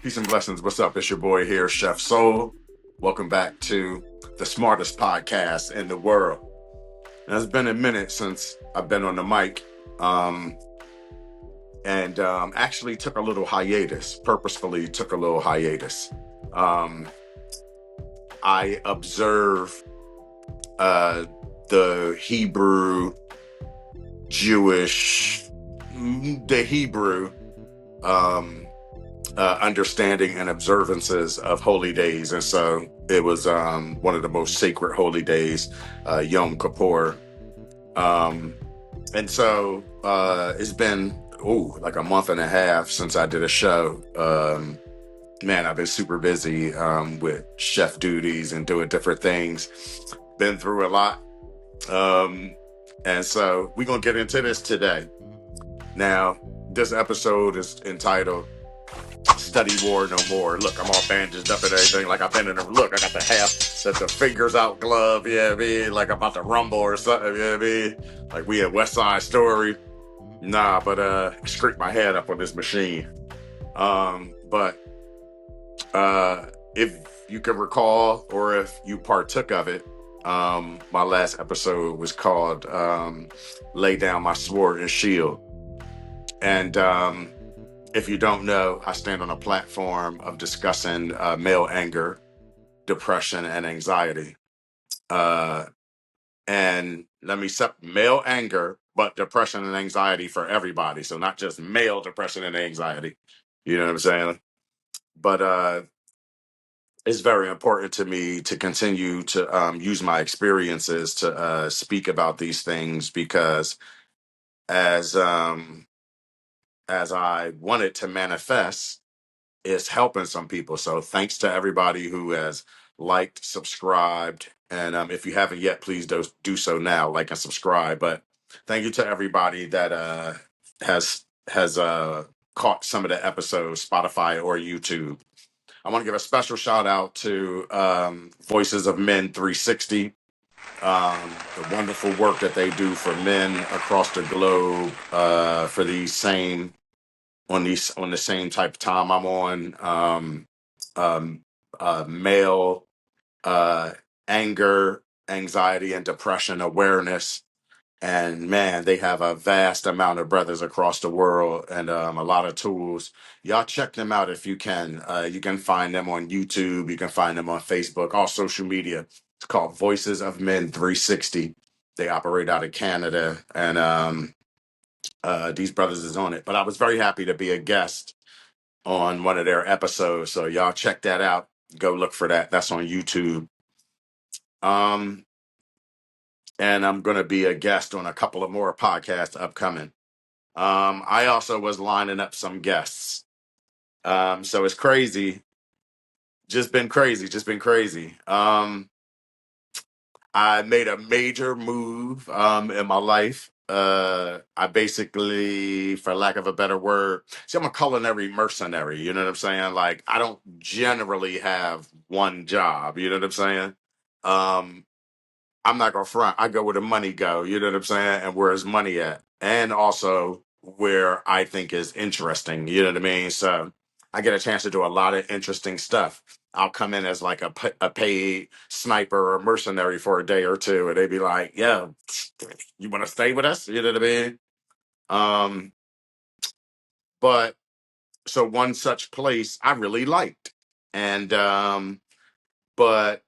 Peace and blessings. What's up? It's your boy here, Chef Soul. Welcome back to the smartest podcast in the world. Now, it's been a minute since I've been on the mic, and actually took a little hiatus. Purposefully took a little hiatus. I observe the Hebrew, Jewish, the Hebrew. Understanding and observances of holy days. And so it was one of the most sacred holy days, Yom Kippur. And so it's been, like a month and a half since I did a show. Man, I've been super busy with chef duties and doing different things. Been through a lot. And so we're going to get into this today. Now, this episode is entitled Study War No More. Look, I'm all bandaged up and everything. Like I've been in a look. I got the half set the fingers out glove. Yeah, me like I'm about to rumble or something. Yeah, me like we at West Side Story. Nah, but I scraped my head up on this machine. But if you can recall, or if you partook of it, my last episode was called "Lay Down My Sword and Shield," and if you don't know, I stand on a platform of discussing male anger, depression, and anxiety. And let me set male anger, but depression and anxiety for everybody. So not just male depression and anxiety. You know what I'm saying? But it's very important to me to continue to use my experiences to speak about these things because as as I want it to manifest, is helping some people. So thanks to everybody who has liked, subscribed, and if you haven't yet, please do so now, like and subscribe. But thank you to everybody that has caught some of the episodes, Spotify or YouTube. I want to give a special shout out to Voices of Men 360. The wonderful work that they do for men across the globe for these same on the same type of time I'm on. Male uh, anger, anxiety, and depression awareness. And man, they have a vast amount of brothers across the world and a lot of tools. Y'all check them out if you can. You can find them on YouTube. You can find them on Facebook, all social media. It's called Voices of Men 360. They operate out of Canada, and these brothers is on it. But I was very happy to be a guest on one of their episodes. So y'all check that out. Go look for that. That's on YouTube. Um, and I'm going to be a guest on a couple of more podcasts upcoming. I also was lining up some guests. So it's crazy. Just been crazy. Just been crazy. I made a major move in my life. I basically, for lack of a better word, see, I'm a culinary mercenary. You know what I'm saying? Like, I don't generally have one job. You know what I'm saying? Um, I'm not gonna front. I go where the money go. You know what I'm saying? And where's money at? And also where I think is interesting. You know what I mean? So I get a chance to do a lot of interesting stuff. I'll come in as like a paid sniper or mercenary for a day or two, and they'd be like, "Yeah, you want to stay with us?" You know what I mean? Um, but so one such place I really liked, and but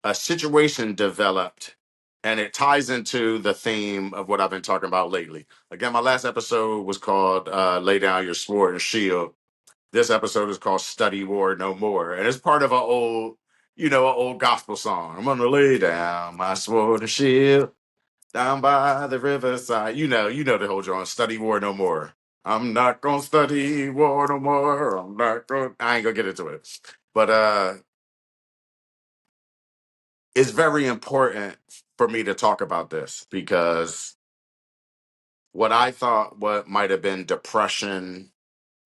a situation developed, and it ties into the theme of what I've been talking about lately. Again, my last episode was called Lay Down Your Sword and Shield. This episode is called Study War No More. And it's part of an old gospel song. I'm gonna lay down my sword and shield down by the riverside. You know the whole drawing. Study War No More. I'm not gonna study war no more. I ain't gonna get into it. But it's very important for me to talk about this because what I thought what might have been depression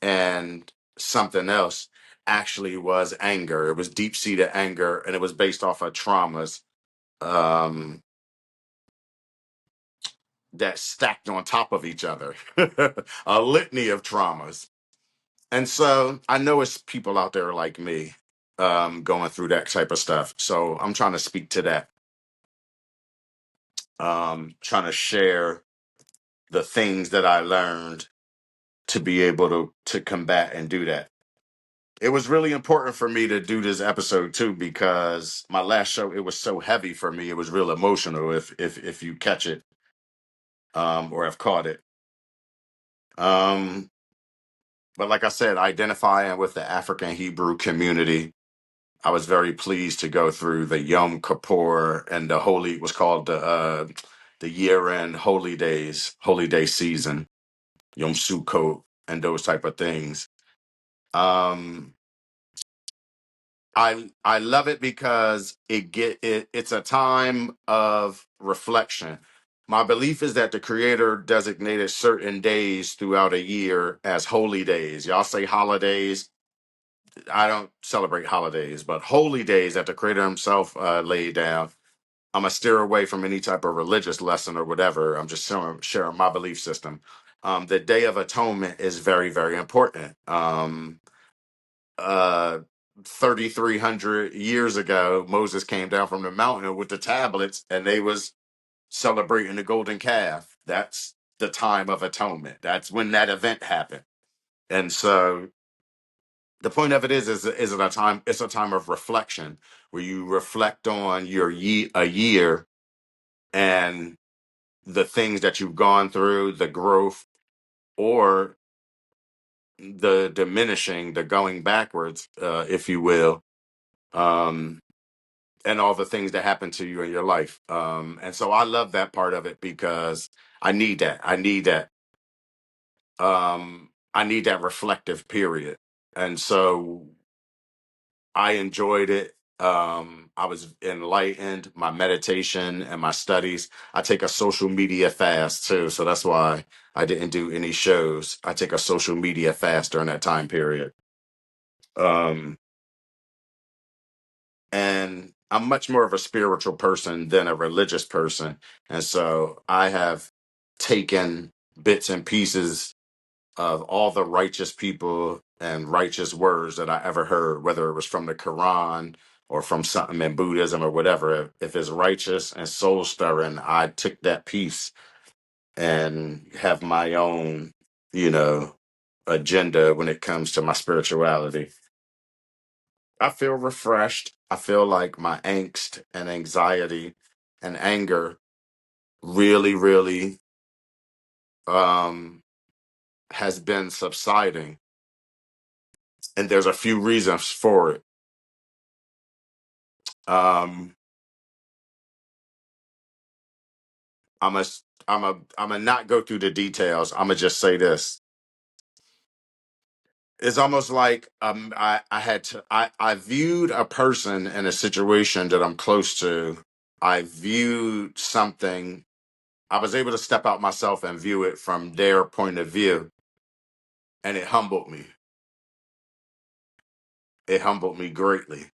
and something else actually was anger. It was deep seated anger, and it was based off of traumas um, that stacked on top of each other, a litany of traumas. And so I know it's people out there like me going through that type of stuff. So I'm trying to speak to that, trying to share the things that I learned to be able to combat and do that. It was really important for me to do this episode too because my last show, it was so heavy for me. It was real emotional. If you catch it, or have caught it. Um, but like I said, identifying with the African Hebrew community, I was very pleased to go through the Yom Kippur and the holy, was called the year end holy day season, Yom Sukkot, and those type of things. Um, I love it because it's a time of reflection. My belief is that the creator designated certain days throughout a year as holy days. Y'all say holidays. I don't celebrate holidays, but holy days that the creator himself laid down. I'm gonna steer away from any type of religious lesson or whatever. I'm just sharing my belief system. The Day of Atonement is very, very important. Uh 3,300 years ago, Moses came down from the mountain with the tablets, and they was celebrating the golden calf. That's the time of atonement. That's when that event happened. And so the point of it is it a time, it's a time of reflection where you reflect on a year and the things that you've gone through, the growth, or the diminishing, the going backwards, if you will. Um and all the things that happen to you in your life. And so I love that part of it because I need that. I need that reflective period. And so I enjoyed it. I was enlightened, my meditation and my studies. I take a social media fast too. So that's why I didn't do any shows. I take a social media fast during that time period. Um, and I'm much more of a spiritual person than a religious person. And so I have taken bits and pieces of all the righteous people and righteous words that I ever heard, whether it was from the Quran or from something in Buddhism or whatever. If it's righteous and soul stirring, I took that piece and have my own, you know, agenda when it comes to my spirituality. I feel refreshed. I feel like my angst and anxiety and anger really, really um, has been subsiding. And there's a few reasons for it. Um, I'm a, I'm a not go through the details. I'm gonna just say this. It's almost like I viewed a person in a situation that I'm close to. I viewed something. I was able to step out myself and view it from their point of view, and it humbled me. It humbled me greatly.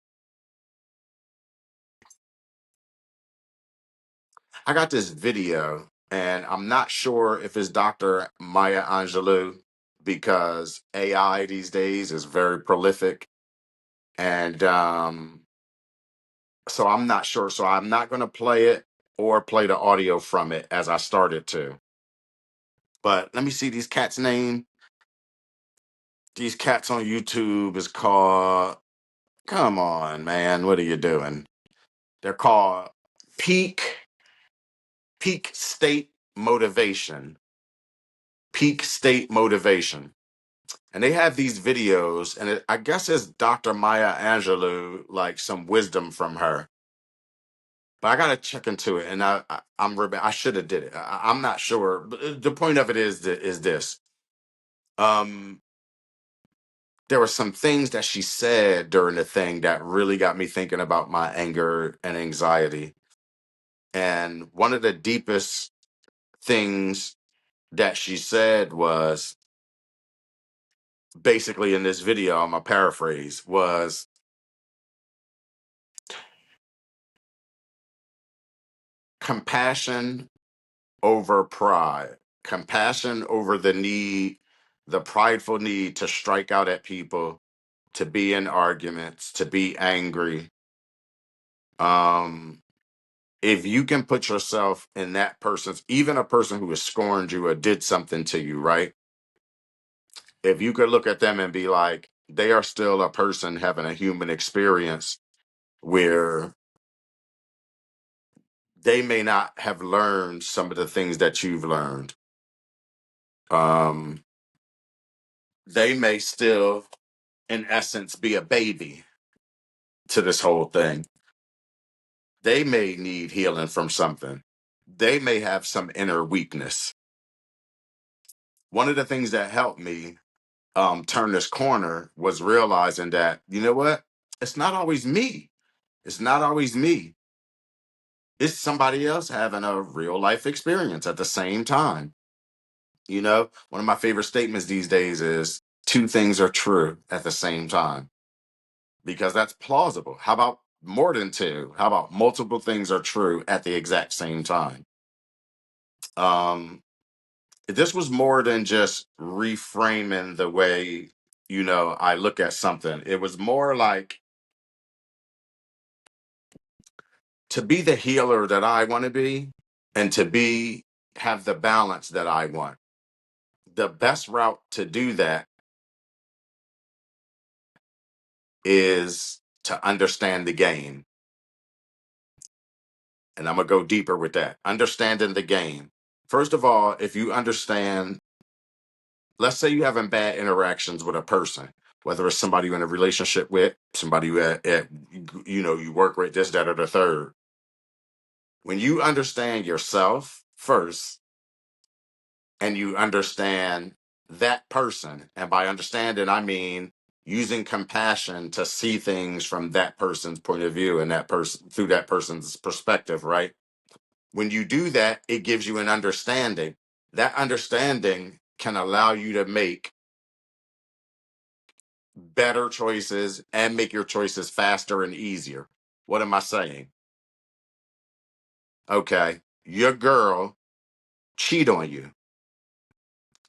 I got this video, and I'm not sure if it's Dr. Maya Angelou because AI these days is very prolific, and so I'm not sure. So I'm not going to play it or play the audio from it as I started to. But let me see these cats' name. These cats on YouTube is called. Come on, man, what are you doing? They're called Peak Peak State Motivation. Peak State Motivation. And they have these videos, and I guess it's Dr. Maya Angelou, like some wisdom from her. But I gotta check into it, and I should have did it. I'm not sure. But the point of it is this: um, there were some things that she said during the thing that really got me thinking about my anger and anxiety. And one of the deepest things that she said was basically in this video, I'm a paraphrase, was compassion over pride, compassion over the need the prideful need to strike out at people, to be in arguments, to be angry. Um, if you can put yourself in that person's, even a person who has scorned you or did something to you, right? If you could look at them and be like, they are still a person having a human experience where they may not have learned some of the things that you've learned. Um, they may still, in essence, be a baby to this whole thing. They may need healing from something. They may have some inner weakness. One of the things that helped me turn this corner was realizing that, you know what? It's not always me. It's not always me. It's somebody else having a real life experience at the same time. You know, one of my favorite statements these days is two things are true at the same time, because that's plausible. How about more than two? How about multiple things are true at the exact same time? Um, this was more than just reframing the way, I look at something. It was more like, to be the healer that I want to be, and to be have the balance that I want. The best route to do that is to understand the game. And I'm going to go deeper with that. Understanding the game. First of all, if you understand, let's say you having bad interactions with a person, whether it's somebody you're in a relationship with, somebody you work with, this, that, or the third. When you understand yourself first, and you understand that person, and by understanding, I mean using compassion to see things from that person's point of view and that person through that person's perspective, right? When you do that, it gives you an understanding. That understanding can allow you to make better choices and make your choices faster and easier. What am I saying? Okay, your girl cheat on you,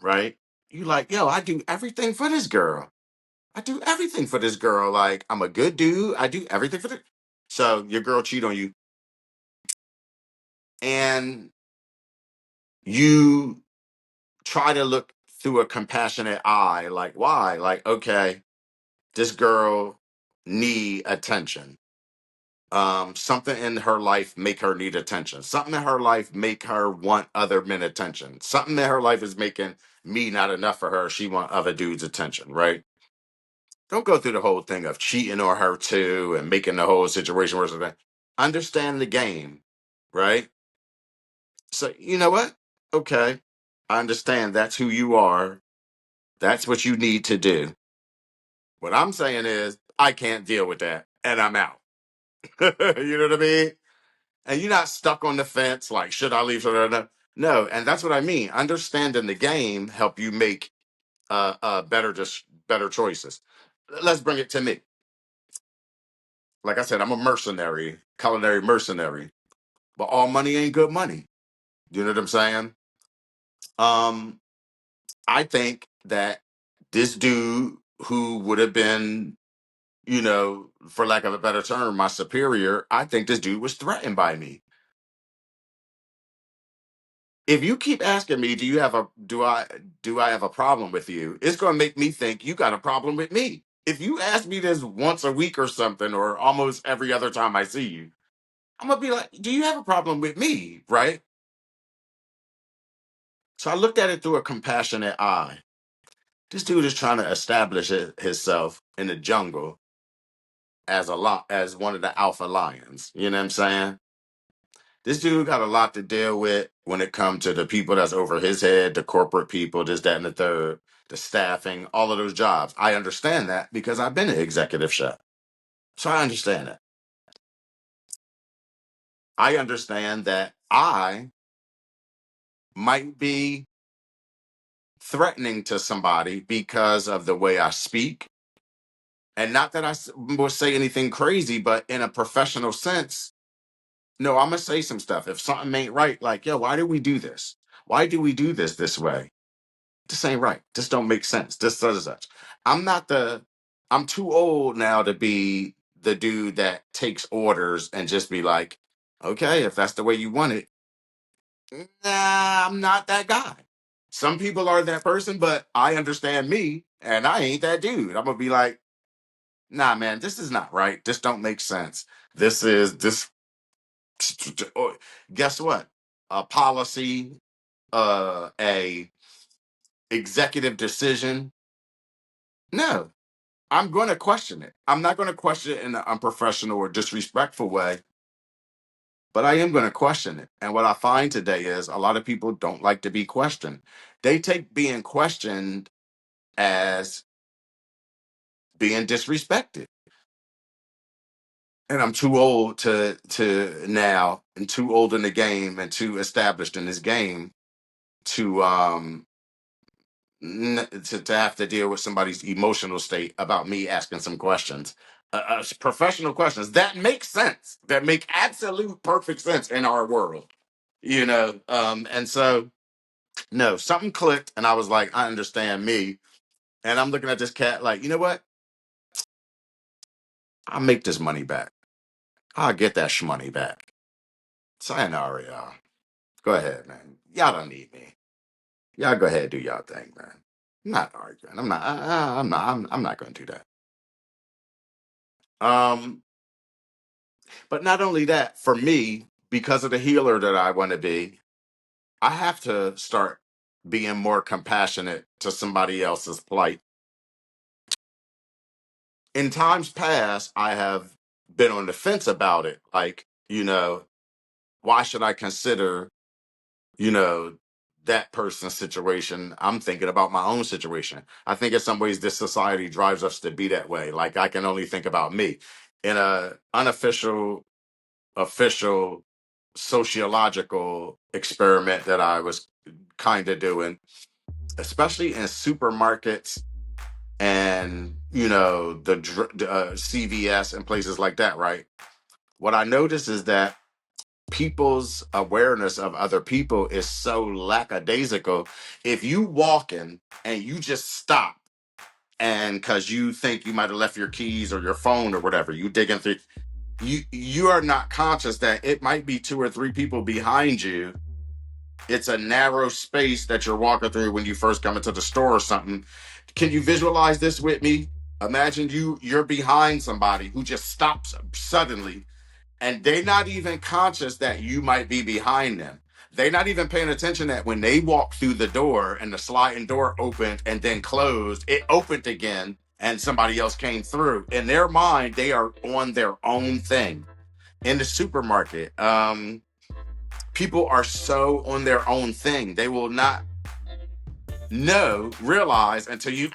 right? You like, yo, I do everything for this girl. I do everything for this girl. Like, I'm a good dude. I do everything for the. So your girl cheat on you, and you try to look through a compassionate eye. Like, why? Like, okay, this girl need attention. Something in her life make her need attention. Something in her life make her want other men attention. Something in her life is making me not enough for her. She want other dudes attention, right? Don't go through the whole thing of cheating on her too and making the whole situation worse. Understand the game, right? So you know what? Okay, I understand that's who you are. That's what you need to do. What I'm saying is, I can't deal with that, and I'm out. You know what I mean? And you're not stuck on the fence, like, should I leave? Should I not? No, and that's what I mean. Understanding the game help you make better choices. Let's bring it to me. Like I said, I'm a mercenary, culinary mercenary, but all money ain't good money. You know what I'm saying? Um, I think that this dude who would have been, for lack of a better term, my superior, I think this dude was threatened by me. If you keep asking me, do I have a problem with you? It's going to make me think you got a problem with me. If you ask me this once a week or something, or almost every other time I see you, I'm gonna be like, do you have a problem with me? Right? So I looked at it through a compassionate eye. This dude is trying to establish himself in the jungle as one of the alpha lions. You know what I'm saying? This dude got a lot to deal with when it comes to the people that's over his head, the corporate people, this, that, and the third, the staffing, all of those jobs. I understand that because I've been an executive chef. So I understand it. I understand that I might be threatening to somebody because of the way I speak. And not that will say anything crazy, but in a professional sense, no, I'm going to say some stuff. If something ain't right, like, yo, why do we do this? Why do we do this way? This ain't right. This don't make sense. This such and such. I'm not the. I'm too old now to be the dude that takes orders and just be like, okay, if that's the way you want it. Nah, I'm not that guy. Some people are that person, but I understand me, and I ain't that dude. I'm gonna be like, nah, man, this is not right. This don't make sense. This is this. oh, Guess what? A policy, a executive decision. No, I'm going to question it. I'm not going to question it in an unprofessional or disrespectful way, but I am going to question it. And what I find today is a lot of people don't like to be questioned. They take being questioned as being disrespected. And I'm too old to now, and too old in the game, and too established in this game to to have to deal with somebody's emotional state about me asking some questions, professional questions that make sense, that make absolute perfect sense in our world, and so no, something clicked, and I was like, I understand me, and I'm looking at this cat like, you know what? I'll make this money back. I'll get that shmoney back. Sayonara, y'all. Go ahead, man. Y'all don't need me. Y'all go ahead and do y'all thing, man. I'm not arguing. I'm not going to do that. Um, but not only that, for me, because of the healer that I want to be, I have to start being more compassionate to somebody else's plight. In times past, I have been on the fence about it. Like, why should I consider, you know, that person's situation? I'm thinking about my own situation. I think in some ways this society drives us to be that way. Like I can only think about me. In a unofficial, official sociological experiment that I was kind of doing, especially in supermarkets and the CVS and places like that, right? What I notice is that people's awareness of other people is so lackadaisical. If you walk in and you just stop, and because you think you might have left your keys or your phone or whatever, you digging through, you are not conscious that it might be two or three people behind you. It's a narrow space that you're walking through when you first come into the store or something. Can you visualize this with me? Imagine you're behind somebody who just stops suddenly, and they're not even conscious that you might be behind them. They're not even paying attention that when they walked through the door and the sliding door opened and then closed, it opened again and somebody else came through. In their mind, they are on their own thing. In the supermarket, people are so on their own thing. They will not realize until you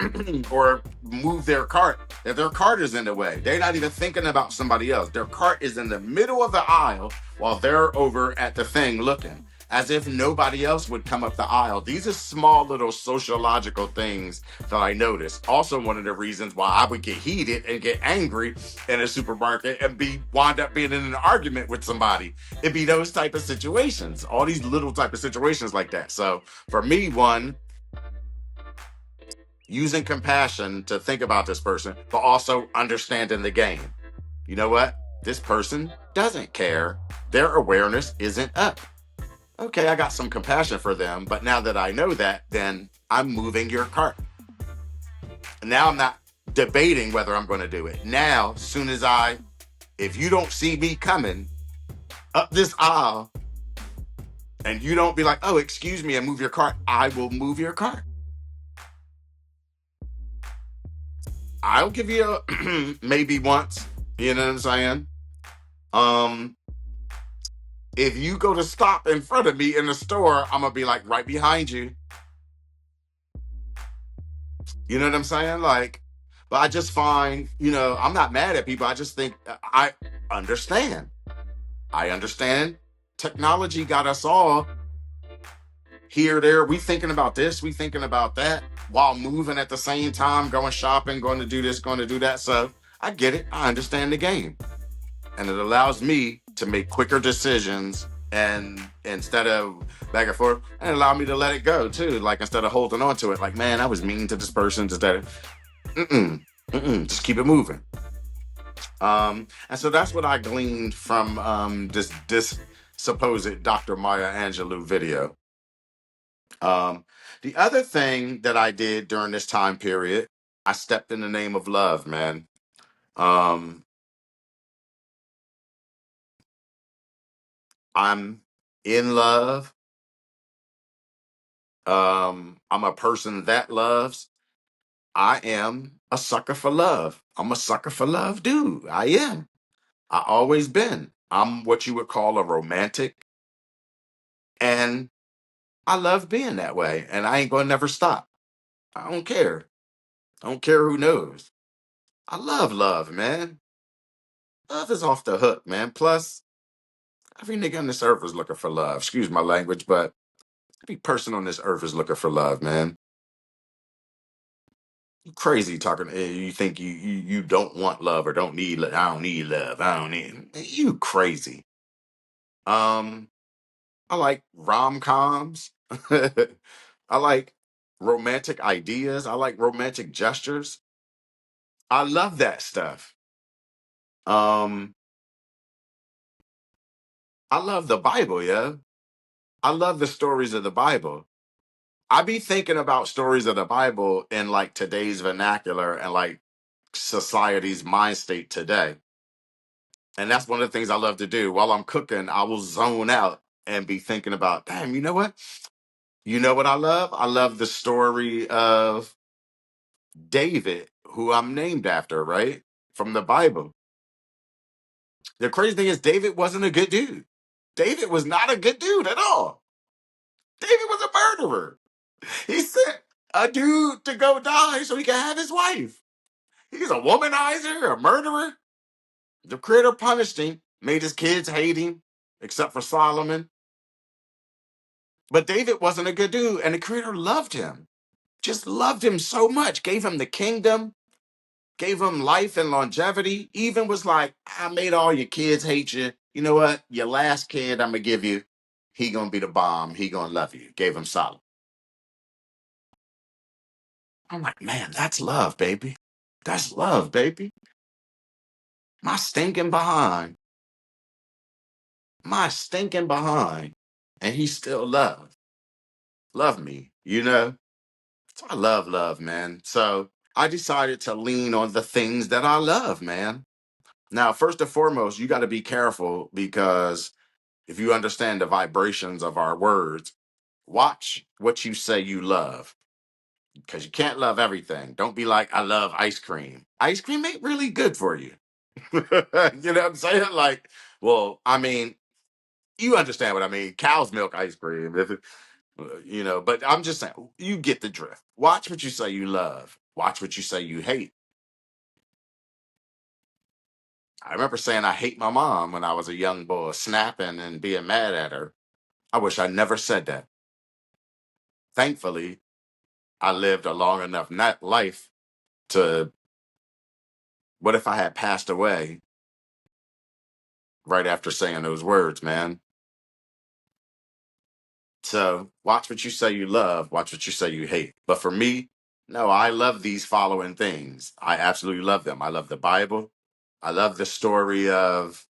or move their cart that their cart is in the way. They're not even thinking about somebody else. Their cart is in the middle of the aisle while they're over at the thing looking as if nobody else would come up the aisle. These are small little sociological things that I noticed. Also, one of the reasons why I would get heated and get angry in a supermarket and wind up being in an argument with somebody. It'd be those type of situations, all these little type of situations like that. So for me, one, using compassion to think about this person, but also understanding the game. You know what? This person doesn't care. Their awareness isn't up. Okay, I got some compassion for them, but now that I know that, then I'm moving your cart. Now I'm not debating whether I'm going to do it. Now, if you don't see me coming up this aisle and you don't be like, oh, excuse me, and move your cart, I will move your cart. I'll give you maybe once. You know what I'm saying? If you go to stop in front of me in the store, I'm gonna be like right behind you. You know what I'm saying? Like, but I just find, I'm not mad at people. I just think I understand. I understand. Technology got us all here, there. We thinking about this, we thinking about that, while moving at the same time, going shopping, going to do this, going to do that. So I get it. I understand the game. And it allows me to make quicker decisions And instead of back and forth, and allow me to let it go too. Like instead of holding on to it, like, man, I was mean to this person. Instead of, just keep it moving. And so that's what I gleaned from this supposed Dr. Maya Angelou video. Um, the other thing that I did during this time period, I stepped in the name of love, man. Um, I'm in love. I'm a person that loves. I am a sucker for love. I'm a sucker for love, dude. I am. I always been. I'm what you would call a romantic, and I love being that way, and I ain't gonna never stop. I don't care. I don't care who knows. I love love, man. Love is off the hook, man. Plus, every nigga on this earth is looking for love. Excuse my language, but every person on this earth is looking for love, man. You crazy talking. You think you don't want love or don't need love. I don't need love. I don't need. You crazy. Um, I like rom coms. I like romantic ideas. I like romantic gestures. I love that stuff. Um, I love the Bible, yeah. I love the stories of the Bible. I be thinking about stories of the Bible in like today's vernacular and like society's mind state today. And that's one of the things I love to do. While I'm cooking, I will zone out and be thinking about, damn, you know what? You know what I love? I love the story of David, who I'm named after, right? From the Bible. The crazy thing is, David wasn't a good dude. David was not a good dude at all. David was a murderer. He sent a dude to go die so he could have his wife. He's a womanizer, a murderer. The creator punished him, made his kids hate him, except for Solomon. But David wasn't a good dude, and the creator loved him. Just loved him so much, gave him the kingdom, gave him life and longevity, even was like, I made all your kids hate you. You know what? Your last kid I'm gonna give you, he gonna be the bomb. He gonna love you. Gave him Solomon. I'm like, man, that's love, baby. That's love, baby. My stinking behind. My stinking behind. And he still love me, you know? So I love love, man. So I decided to lean on the things that I love, man. Now, first and foremost, you got to be careful because if you understand the vibrations of our words, watch what you say you love because you can't love everything. Don't be like, I love ice cream. Ice cream ain't really good for you. You know what I'm saying? Like, well, I mean, you understand what I mean. Cow's milk ice cream. If it, but I'm just saying, you get the drift. Watch what you say you love. Watch what you say you hate. I remember saying I hate my mom when I was a young boy, snapping and being mad at her. I wish I never said that. Thankfully, I lived a long enough life to, what if I had passed away right after saying those words, man? So watch what you say you love, watch what you say you hate. But for me, no, I love these following things. I absolutely love them. I love the Bible. I love the story of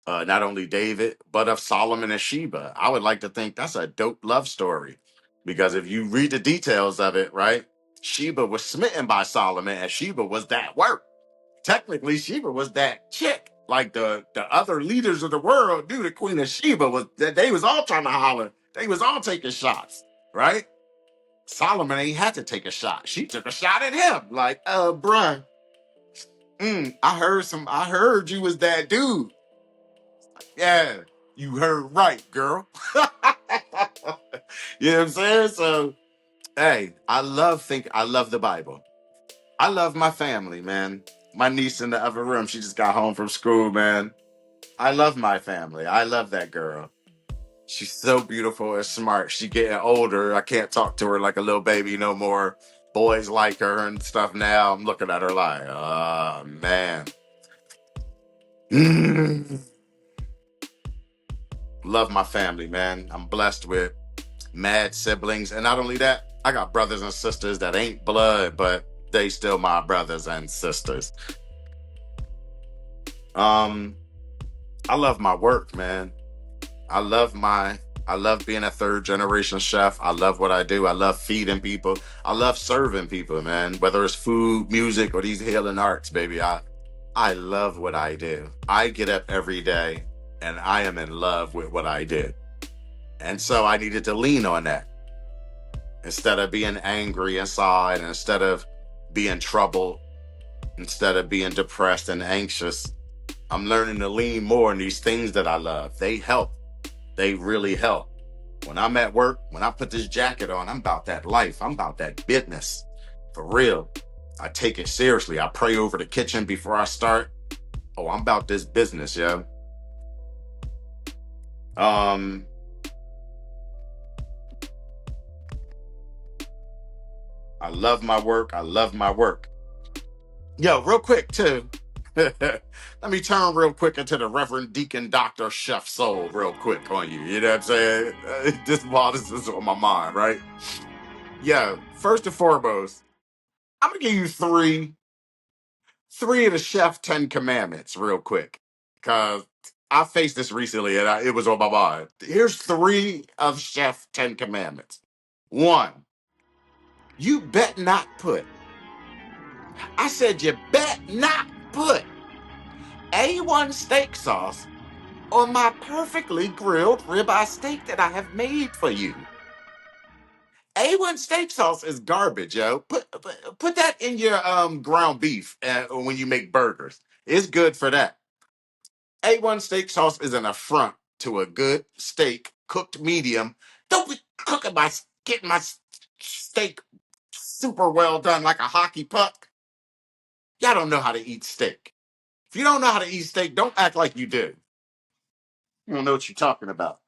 not only David, but of Solomon and Sheba. I would like to think that's a dope love story because if you read the details of it, right? Sheba was smitten by Solomon, and Sheba was that work. Technically, Sheba was that chick. Like the other leaders of the world, dude, the Queen of Sheba was they was all trying to holler. They was all taking shots, right? Solomon ain't had to take a shot. She took a shot at him. Like, bruh, I heard you was that dude. Yeah, you heard right, girl. You know what I'm saying? So, hey, I love the Bible. I love my family, man. My niece in the other room, she just got home from school, man. I love my family. I love that girl. She's so beautiful and smart. She getting older. I can't talk to her like a little baby no more. Boys like her and stuff now. I'm looking at her like, oh man. Love my family, man. I'm blessed with mad siblings. And not only that, I got brothers and sisters that ain't blood, but they still my brothers and sisters. Um, I love my work, man. I love my I love being a third generation chef. I love what I do. I love feeding people. I love serving people, man. Whether it's food, music, or these healing arts, baby. I love what I do. I get up every day and I am in love with what I do. And so I needed to lean on that instead of being angry inside, instead of being troubled, instead of being depressed and anxious. I'm learning to lean more on these things that I love. They help. They really help. When I'm at work, when I put this jacket on, I'm about that life. I'm about that business. For real. I take it seriously. I pray over the kitchen before I start. Oh, I'm about this business, yo. Um, I love my work. I love my work. Yo, real quick, too. Let me turn real quick into the Reverend Deacon Dr. Chef Soul real quick on you. You know what I'm saying? This while this is on my mind, right? Yo, first and foremost, I'm gonna give you three of the Chef 10 Commandments real quick. Cause I faced this recently and it was on my mind. Here's three of Chef 10 Commandments. One, you bet not put. I said you bet not put A1 steak sauce on my perfectly grilled ribeye steak that I have made for you. A1 steak sauce is garbage, yo. Put that in your ground beef when you make burgers. It's good for that. A1 steak sauce is an affront to a good steak cooked medium. Don't be getting my steak super well done like a hockey puck. Y'all don't know how to eat steak. If you don't know how to eat steak, don't act like you do. You don't know what you're talking about.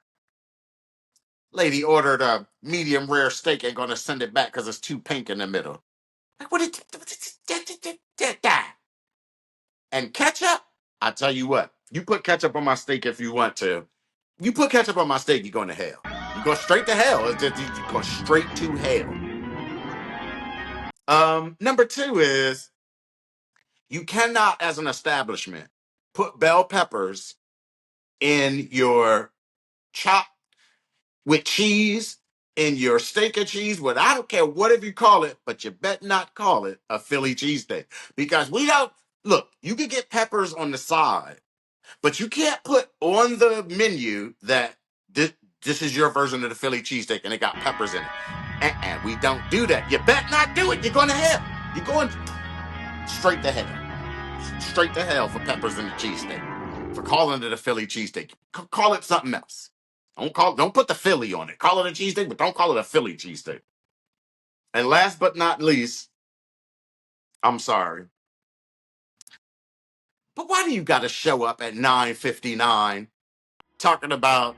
Lady ordered a medium rare steak, ain't gonna send it back because it's too pink in the middle. Like, what and ketchup? I tell you what, you put ketchup on my steak if you want to. You put ketchup on my steak, you're going to hell. You go straight to hell. It's just, you go straight to hell. Number two is you cannot, as an establishment, put bell peppers in your chop with cheese, in your steak and cheese, what I don't care whatever you call it, but you bet not call it a Philly cheesesteak. Because we don't look, you can get peppers on the side, but you can't put on the menu that this is your version of the Philly cheesesteak and it got peppers in it. We don't do that. You bet not do it. You're going to hell. You're going straight to hell. Straight to hell for peppers in the cheesesteak. For calling it a Philly cheesesteak. Call it something else. Don't put the Philly on it. Call it a cheesesteak, but don't call it a Philly cheesesteak. And last but not least, I'm sorry, but why do you got to show up at 9:59 talking about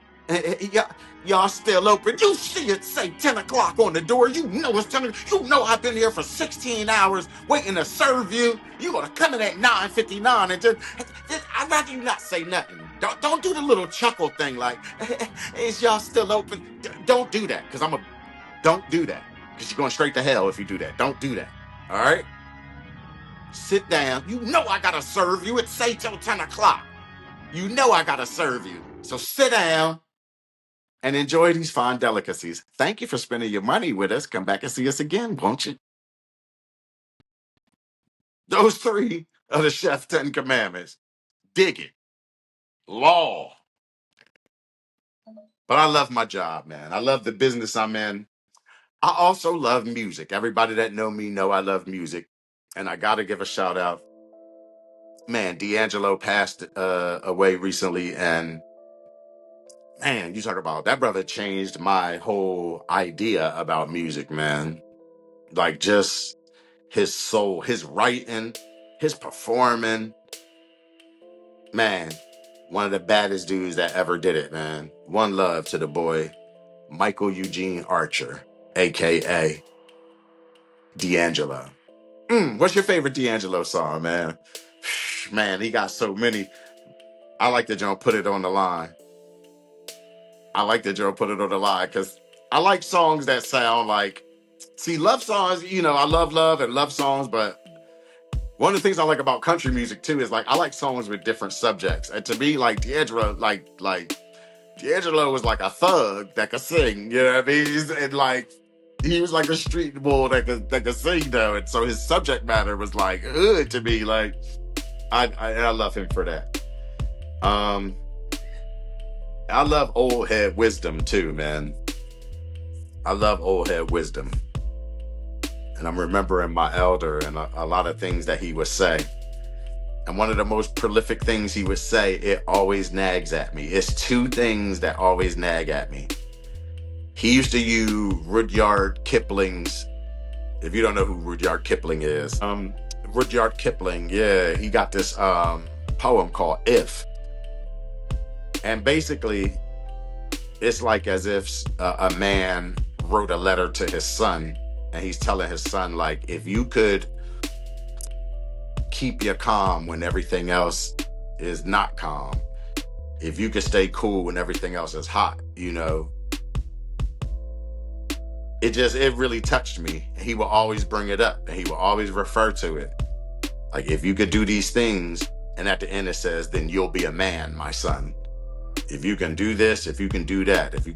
y'all still open? You see it say 10 o'clock on the door. You know it's 10. You know I've been here for 16 hours waiting to serve you. You gonna come in at 9:59 and just I'd rather you not say nothing. Don't do the little chuckle thing like, is y'all still open? Don't do that, because don't do that. Because you're going straight to hell if you do that. Don't do that. All right? Sit down. You know I gotta serve you. It's say till 10 o'clock. You know I gotta serve you. So sit down and enjoy these fine delicacies. Thank you for spending your money with us. Come back and see us again, won't you? Those three are the Chef 10 Commandments. Dig it. Law. But I love my job, man. I love the business I'm in. I also love music. Everybody that know me know I love music. And I gotta give a shout out. Man, D'Angelo passed away recently, and man, you talk about that brother changed my whole idea about music, man. Like just his soul, his writing, his performing. Man, one of the baddest dudes that ever did it, man. One love to the boy, Michael Eugene Archer, aka D'Angelo. What's your favorite D'Angelo song, man? Man, he got so many. I like the joint Put It on the Line. I like that Joe put it on the line because I like songs that sound like, see, love songs, I love love and love songs, but one of the things I like about country music too is like I like songs with different subjects. And to me, like D'Angelo was like a thug that could sing, you know what I mean? And like he was like a street bull that could sing though. And so his subject matter was like hood to me. Like I love him for that. Um I love old head wisdom too, man. I love old head wisdom. And I'm remembering my elder and a lot of things that he would say. And one of the most prolific things he would say, it always nags at me. It's two things that always nag at me. He used to use Rudyard Kipling's, if you don't know who Rudyard Kipling is, Rudyard Kipling, yeah, he got this poem called If. And basically, it's like as if a man wrote a letter to his son, and he's telling his son, like, if you could keep your calm when everything else is not calm, if you could stay cool when everything else is hot, it really touched me. He will always bring it up and he will always refer to it. Like, if you could do these things, and at the end it says, then you'll be a man, my son. If you can do this, if you can do that, if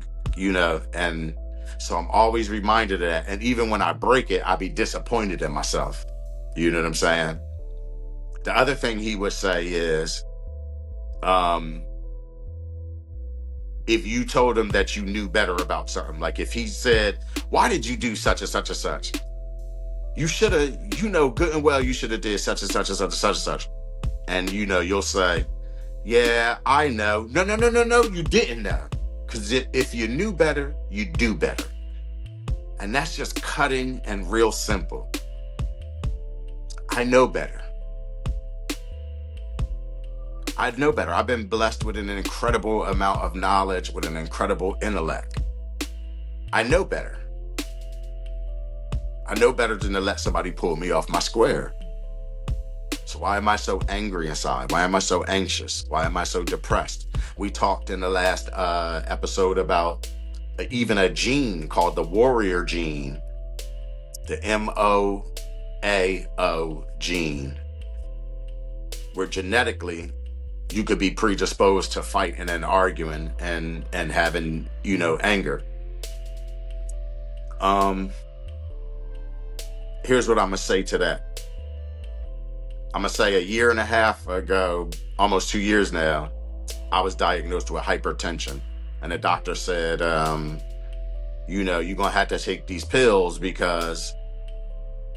and so I'm always reminded of that. And even when I break it, I be disappointed in myself. You know what I'm saying? The other thing he would say is, if you told him that you knew better about something, like if he said, why did you do such and such and such? You should have, good and well, you should have did such and such and such and such and such. And you'll say, yeah, I know. No, you didn't know. Because if you knew better, you do better. And that's just cutting and real simple. I know better. I know better. I've been blessed with an incredible amount of knowledge, with an incredible intellect. I know better. I know better than to let somebody pull me off my square. So why am I so angry inside? Why am I so anxious? Why am I so depressed? We talked in the last episode about even a gene called the warrior gene, the MOAO gene, where genetically you could be predisposed to fighting and arguing and having, anger. Here's what I'm gonna say to that. I'm gonna say a year and a half ago, almost 2 years now, I was diagnosed with hypertension. And the doctor said, you're gonna have to take these pills because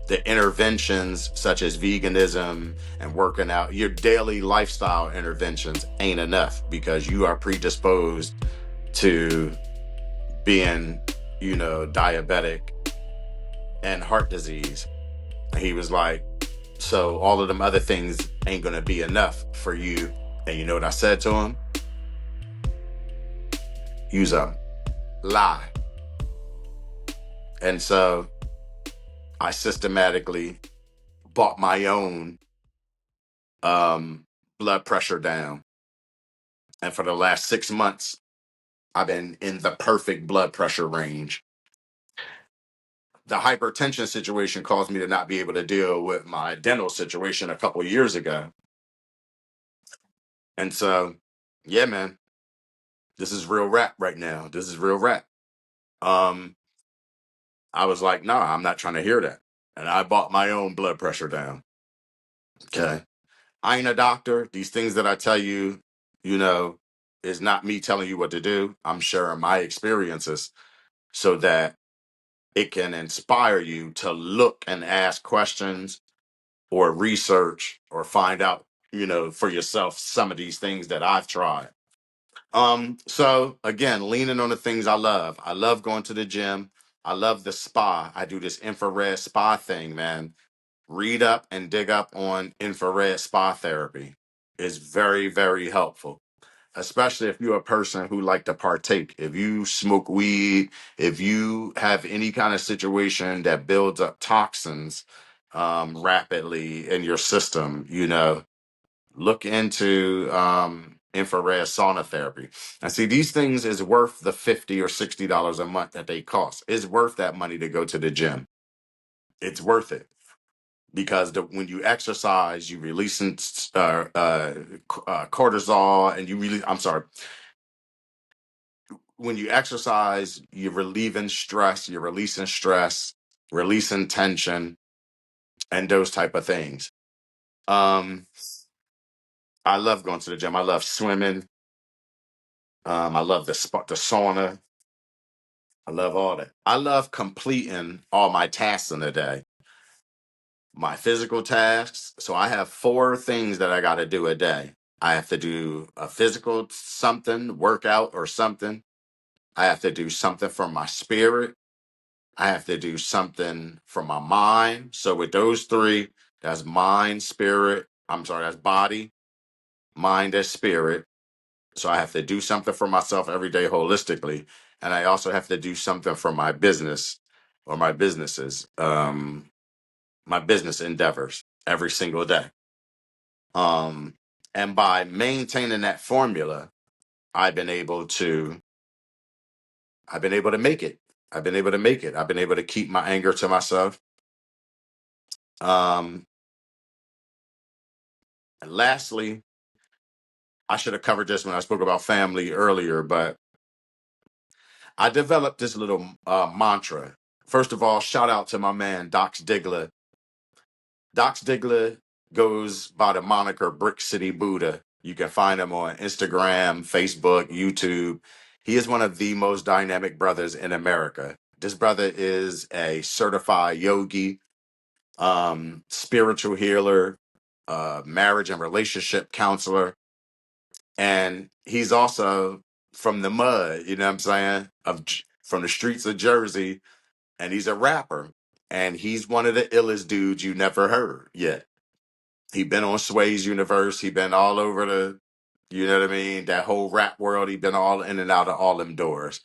the interventions such as veganism and working out, your daily lifestyle interventions ain't enough because you are predisposed to being, diabetic and heart disease. And he was like, so all of them other things ain't gonna be enough for you. And you know what I said to him? Use a lie. And so I systematically bought my own blood pressure down. And for the last 6 months, I've been in the perfect blood pressure range. The hypertension situation caused me to not be able to deal with my dental situation a couple of years ago. And so, yeah, man, this is real rap right now. This is real rap. I was like, nah, I'm not trying to hear that. And I bought my own blood pressure down. Okay. I ain't a doctor. These things that I tell you, is not me telling you what to do. I'm sharing my experiences so that it can inspire you to look and ask questions or research or find out, for yourself some of these things that I've tried. So again, leaning on the things I love. I love going to the gym. I love the spa. I do this infrared spa thing, man. Read up and dig up on infrared spa therapy. It's very, very helpful, especially if you're a person who like to partake. If you smoke weed, if you have any kind of situation that builds up toxins rapidly in your system, look into infrared sauna therapy. And see, these things is worth the $50 or $60 a month that they cost. It's worth that money to go to the gym. It's worth it because when you exercise, you releasing cortisol, and you really, I'm sorry, when you exercise, you're relieving stress, you're releasing stress, releasing tension, and those type of things. Um, I love going to the gym. I love swimming. I love the sauna. I love all that. I love completing all my tasks in a day. My physical tasks. So I have four things that I got to do a day. I have to do a physical something, workout or something. I have to do something for my spirit. I have to do something for my mind. So with those three, that's mind, spirit. I'm sorry, that's body, mind, and spirit. So I have to do something for myself every day holistically. And I also have to do something for my business or my businesses, my business endeavors every single day. Um, and by maintaining that formula, I've been able to, I've been able to make it. I've been able to make it. I've been able to keep my anger to myself. Um, and lastly, I should have covered this when I spoke about family earlier, but I developed this little mantra. First of all, shout out to my man, Dox Diggler. Dox Diggler goes by the moniker Brick City Buddha. You can find him on Instagram, Facebook, YouTube. He is one of the most dynamic brothers in America. This brother is a certified yogi, spiritual healer, marriage and relationship counselor. And he's also from the mud, you know what I'm saying? From the streets of Jersey, and he's a rapper. And he's one of the illest dudes you never heard yet. He been on Sway's Universe. He been all over you know what I mean? That whole rap world. He been all in and out of all them doors.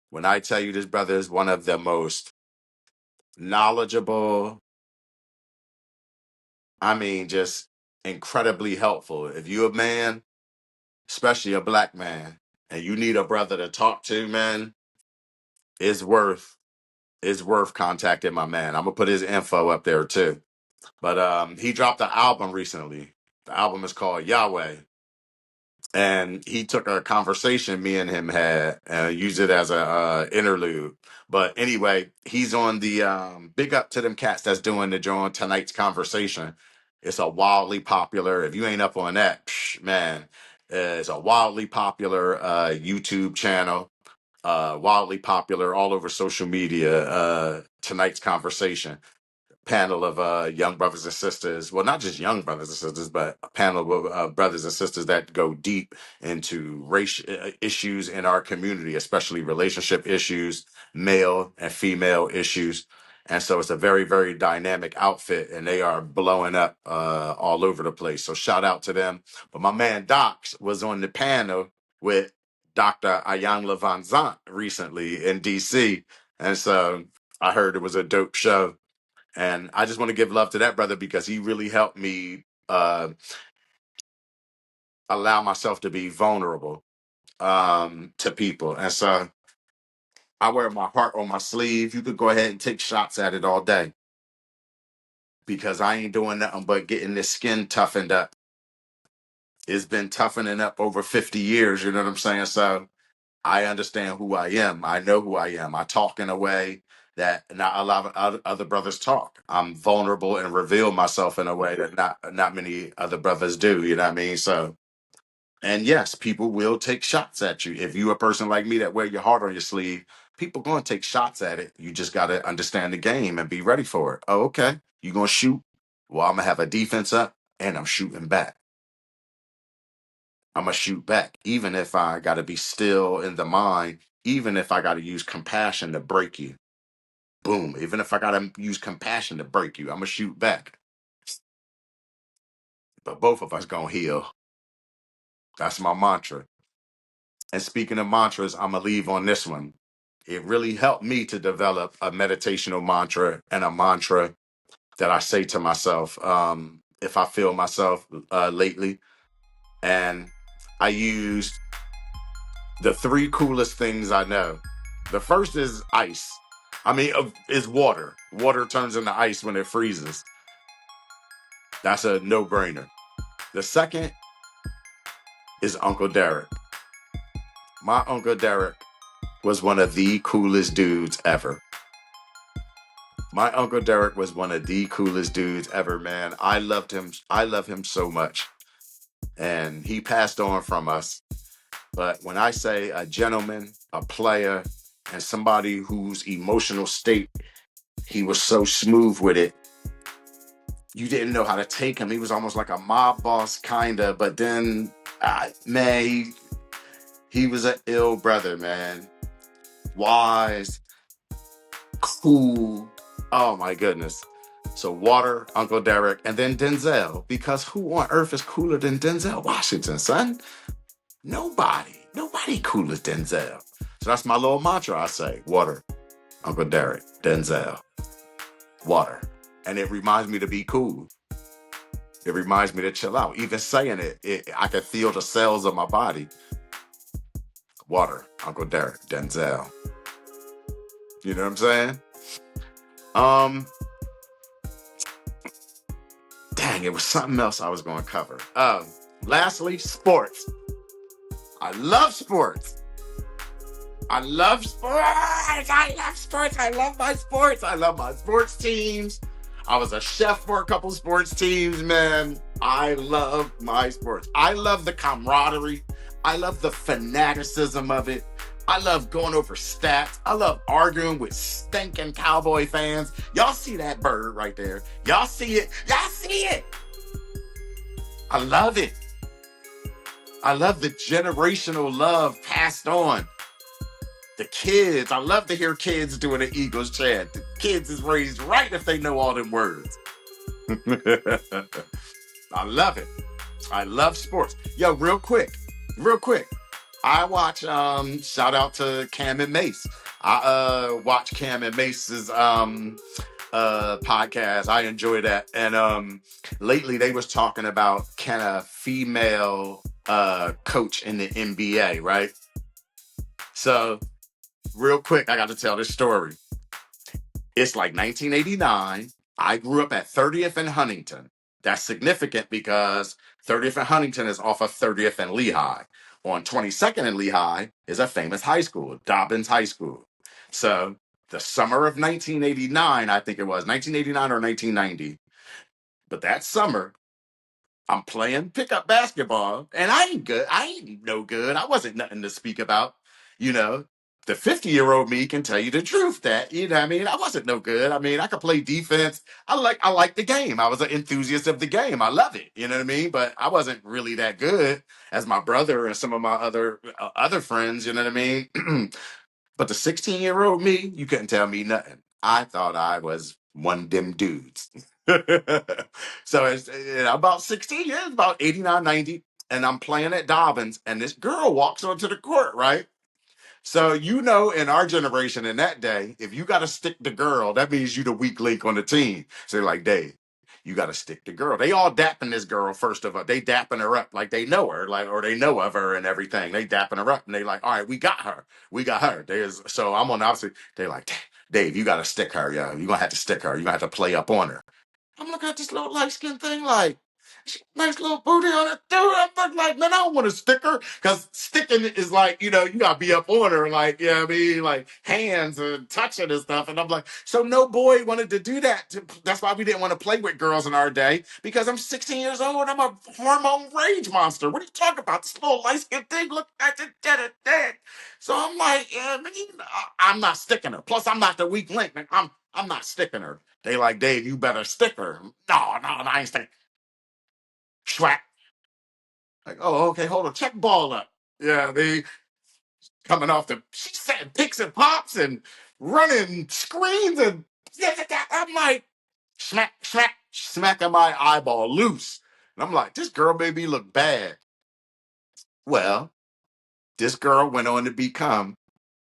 When I tell you this brother is one of the most knowledgeable, I mean, just incredibly helpful. If you a man, especially a black man, and you need a brother to talk to, man, it's worth contacting my man. I'm gonna put his info up there too. But he dropped an album recently. The album is called Yahweh. And he took a conversation me and him had and used it as a interlude. But anyway, he's on the big up to them cats that's doing the joint tonight's conversation. It's a wildly popular. If you ain't up on that, man, it's a wildly popular YouTube channel. Wildly popular all over social media. Tonight's conversation panel of young brothers and sisters. Well, not just young brothers and sisters, but a panel of brothers and sisters that go deep into race issues in our community, especially relationship issues, male and female issues. And so it's a very, very dynamic outfit, and they are blowing up all over the place. So shout out to them. But my man Dox was on the panel with Dr. Ayanla Van Zant recently in DC. And so I heard it was a dope show, and I just want to give love to that brother because he really helped me allow myself to be vulnerable to people. And so I wear my heart on my sleeve. You could go ahead and take shots at it all day because I ain't doing nothing but getting this skin toughened up. It's been toughening up over 50 years, you know what I'm saying? So I understand who I am. I know who I am. I talk in a way that not a lot of other brothers talk. I'm vulnerable and reveal myself in a way that not many other brothers do. You know what I mean? So, and yes, people will take shots at you. If you a person like me that wear your heart on your sleeve, people going to take shots at it. You just got to understand the game and be ready for it. Oh, okay. You going to shoot? Well, I'm going to have a defense up and I'm shooting back. I'm going to shoot back, even if I got to be still in the mind, even if I got to use compassion to break you. Boom. Even if I got to use compassion to break you, I'm going to shoot back. But both of us going to heal. That's my mantra. And speaking of mantras, I'm going to leave on this one. It really helped me to develop a meditational mantra and a mantra that I say to myself if I feel myself lately. And I used the three coolest things I know. The first is ice. Is water. Water turns into ice when it freezes. That's a no-brainer. The second is Uncle Derek. My Uncle Derek was one of the coolest dudes ever. My Uncle Derek was one of the coolest dudes ever, man. I loved him. I love him so much. And he passed on from us. But when I say a gentleman, a player, and somebody whose emotional state, he was so smooth with it, you didn't know how to take him. He was almost like a mob boss, kinda. But then, man, he was an ill brother, man. Wise, cool. Oh my goodness. So Water, Uncle Derek, and then Denzel. Because who on earth is cooler than Denzel Washington, son? Nobody. Nobody cool as Denzel. So that's my little mantra I say. Water, Uncle Derek, Denzel. Water. And it reminds me to be cool. It reminds me to chill out. Even saying it, I can feel the cells of my body. Water, Uncle Derek, Denzel. You know what I'm saying? Dang, it was something else I was going to cover. Lastly, sports. I love sports. I love sports. I love sports. I love my sports. I love my sports teams. I was a chef for a couple sports teams, man. I love my sports. I love the camaraderie. I love the fanaticism of it. I love going over stats. I love arguing with stinking Cowboy fans. Y'all see that bird right there? Y'all see it? Y'all see it? I love it. I love the generational love passed on. The kids, I love to hear kids doing an Eagles chant. The kids is raised right if they know all them words. I love it. I love sports. Yo, real quick. I watch, shout out to Cam and Mace. I watch Cam and Mace's podcast. I enjoy that. And lately they was talking about can a female coach in the NBA, right? So real quick, I got to tell this story. It's like 1989. I grew up at 30th and Huntington. That's significant because 30th and Huntington is off of 30th and Lehigh. On 22nd and Lehigh is a famous high school, Dobbins High School. So the summer of 1989, I think it was 1989 or 1990. But that summer, I'm playing pickup basketball, and I ain't good. I ain't no good. I wasn't nothing to speak about. You know, the 50-year-old me can tell you the truth that, you know what I mean? I wasn't no good. I mean, I could play defense. I like the game. I was an enthusiast of the game. I love it. You know what I mean? But I wasn't really that good as my brother and some of my other friends, you know what I mean? But the 16-year-old me, you couldn't tell me nothing. I thought I was one of them dudes. So it's about 16 years, about 89, 90, and I'm playing at Dobbins, and this girl walks onto the court, right? So, in our generation in that day, if you got to stick the girl, that means you the weak link on the team. So they're like, Dave, you got to stick the girl. They all dapping this girl first of all. They dapping her up like they know her, like, or they know of her and everything. They dapping her up and they like, all right, we got her. We got her. So I'm on the opposite. They're like, Dave, you got to stick her. Yeah, you're going to have to stick her. You're going to have to play up on her. I'm looking at this little light skin thing like, nice little booty on it, dude. I'm like, man, I don't want to stick her. Because sticking is like, you got to be up on her, like, you know what I mean? Like, hands and touching and stuff. And I'm like, so no boy wanted to do that. That's why we didn't want to play with girls in our day. Because I'm 16 years old and I'm a hormone rage monster. What are you talking about? This little light skin thing, look at it. So I'm like, yeah, man, I'm not sticking her. Plus, I'm not the weak link. Man. I'm not sticking her. They like, Dave, you better stick her. No, I ain't sticking. Schwack. Like, oh, okay, hold on, check ball up. Yeah, they coming off she's setting picks and pops and running screens and I'm like, smacking my eyeball loose. And I'm like, this girl made me look bad. Well, this girl went on to become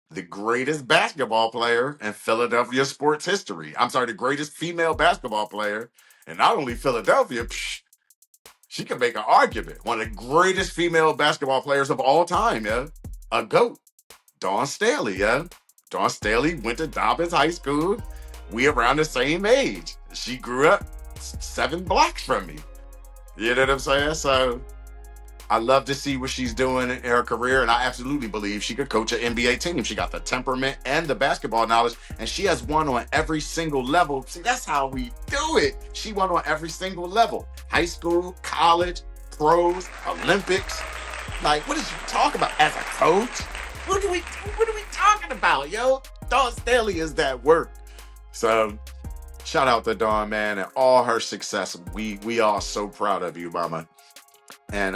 the greatest basketball player in Philadelphia sports history. I'm sorry, the greatest female basketball player. And not only Philadelphia, She can make an argument. One of the greatest female basketball players of all time, yeah. A GOAT. Dawn Staley, yeah. Dawn Staley went to Dobbins High School. We around the same age. She grew up 7 blocks from me. You know what I'm saying? So I love to see what she's doing in her career, and I absolutely believe she could coach an NBA team. She got the temperament and the basketball knowledge, and she has won on every single level. See, that's how we do it. She won on every single level. High school, college, pros, Olympics. Like, what is you talking about as a coach? What are we talking about, yo? Dawn Staley is that work. So shout out to Dawn, man, and all her success. We all so proud of you, mama. And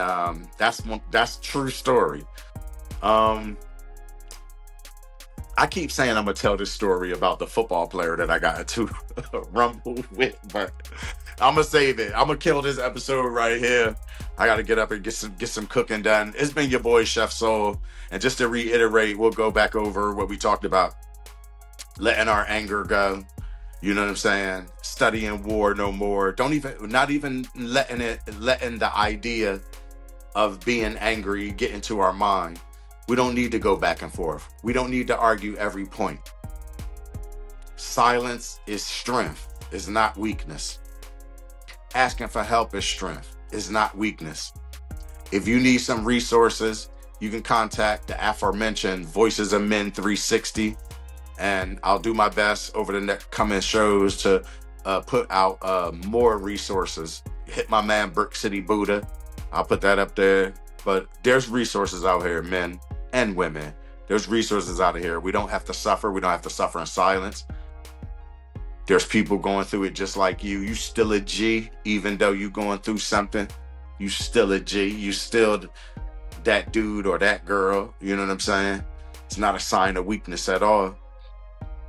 that's true story. I keep saying I'm gonna tell this story about the football player that I got into a rumble with, but I'm gonna save it. I'm gonna kill this episode right here. I gotta get up and get some cooking done. It's been your boy Chef Soul, and just to reiterate, we'll go back over what we talked about: letting our anger go. You know what I'm saying? Studying war no more. Not even letting the idea of being angry get into our mind. We don't need to go back and forth. We don't need to argue every point. Silence is strength, is not weakness. Asking for help is strength, is not weakness. If you need some resources, you can contact the aforementioned Voices of Men 360, and I'll do my best over the next coming shows to put out more resources. Hit my man Brick City Buddha. I'll put that up there. But there's resources out here, men and women. There's resources out here. We don't have to suffer. We don't have to suffer in silence. There's people going through it just like you. You still a G, even though you going through something. You still a G. You still that dude or that girl. You know what I'm saying? It's not a sign of weakness at all.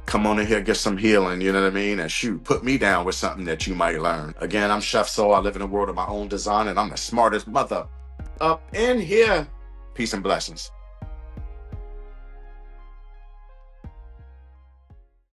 Come on in here, get some healing, you know what I mean? And shoot, put me down with something that you might learn. Again, I'm Chef Soul. I live in a world of my own design, and I'm the smartest mother up in here. Peace and blessings.